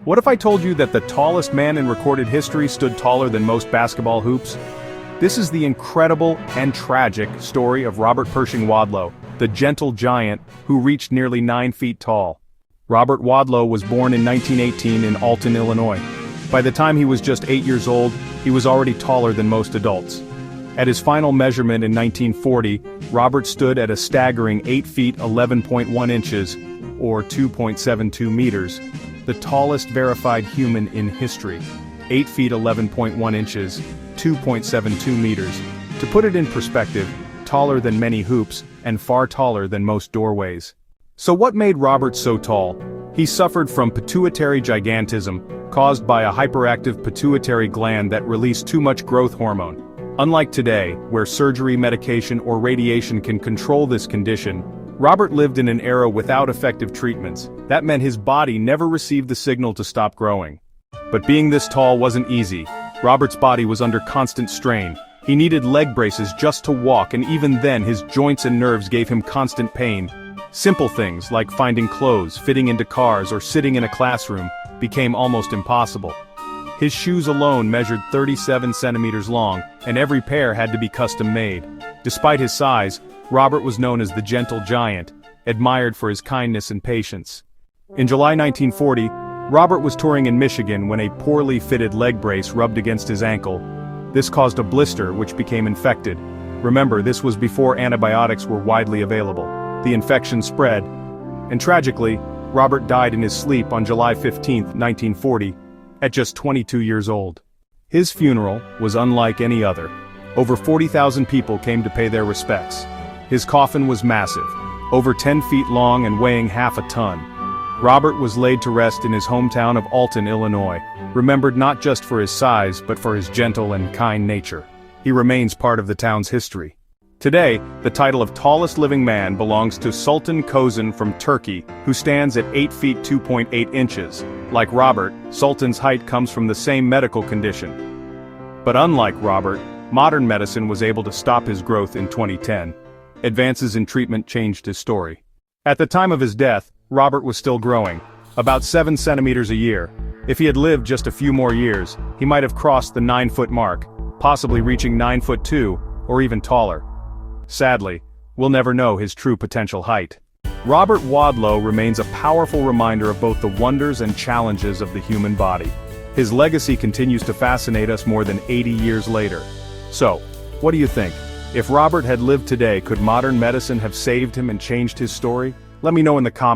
What if I told you that the tallest man in recorded history stood taller than most basketball hoops? This is the incredible and tragic story of Robert Pershing Wadlow, the gentle giant who reached nearly 9 feet tall. Robert Wadlow was born in 1918 in Alton, Illinois. By the time he was just 8 years old, he was already taller than most adults. At his final measurement in 1940, Robert stood at a staggering 8 feet 11.1 inches, or 2.72 meters, the tallest verified human in history. 8 feet 11.1 inches, 2.72 meters. To put it in perspective, taller than many hoops, and far taller than most doorways. So what made Robert so tall? He suffered from pituitary gigantism, caused by a hyperactive pituitary gland that released too much growth hormone. Unlike today, where surgery, medication, or radiation can control this condition, Robert lived in an era without effective treatments. That meant his body never received the signal to stop growing. But being this tall wasn't easy. Robert's body was under constant strain. He needed leg braces just to walk, and even then his joints and nerves gave him constant pain. Simple things like finding clothes, fitting into cars, or sitting in a classroom became almost impossible. His shoes alone measured 37 centimeters long, and every pair had to be custom-made. Despite his size, Robert was known as the gentle giant, admired for his kindness and patience. In July 1940, Robert was touring in Michigan when a poorly fitted leg brace rubbed against his ankle. This caused a blister which became infected. Remember, this was before antibiotics were widely available. The infection spread, and tragically, Robert died in his sleep on July 15, 1940, at just 22 years old. His funeral was unlike any other. Over 40,000 people came to pay their respects. His coffin was massive, over 10 feet long and weighing half a ton. Robert was laid to rest in his hometown of Alton, Illinois, remembered not just for his size but for his gentle and kind nature. He remains part of the town's history. Today, the title of tallest living man belongs to Sultan Kösen from Turkey, who stands at 8 feet 2.8 inches. Like Robert, Sultan's height comes from the same medical condition. But unlike Robert, modern medicine was able to stop his growth in 2010. Advances in treatment changed his story. At the time of his death, Robert was still growing, about 7 centimeters a year. If he had lived just a few more years, he might have crossed the 9-foot mark, possibly reaching 9'2", or even taller. Sadly, we'll never know his true potential height. Robert Wadlow remains a powerful reminder of both the wonders and challenges of the human body. His legacy continues to fascinate us more than 80 years later. So, what do you think? If Robert had lived today, could modern medicine have saved him and changed his story? Let me know in the comments.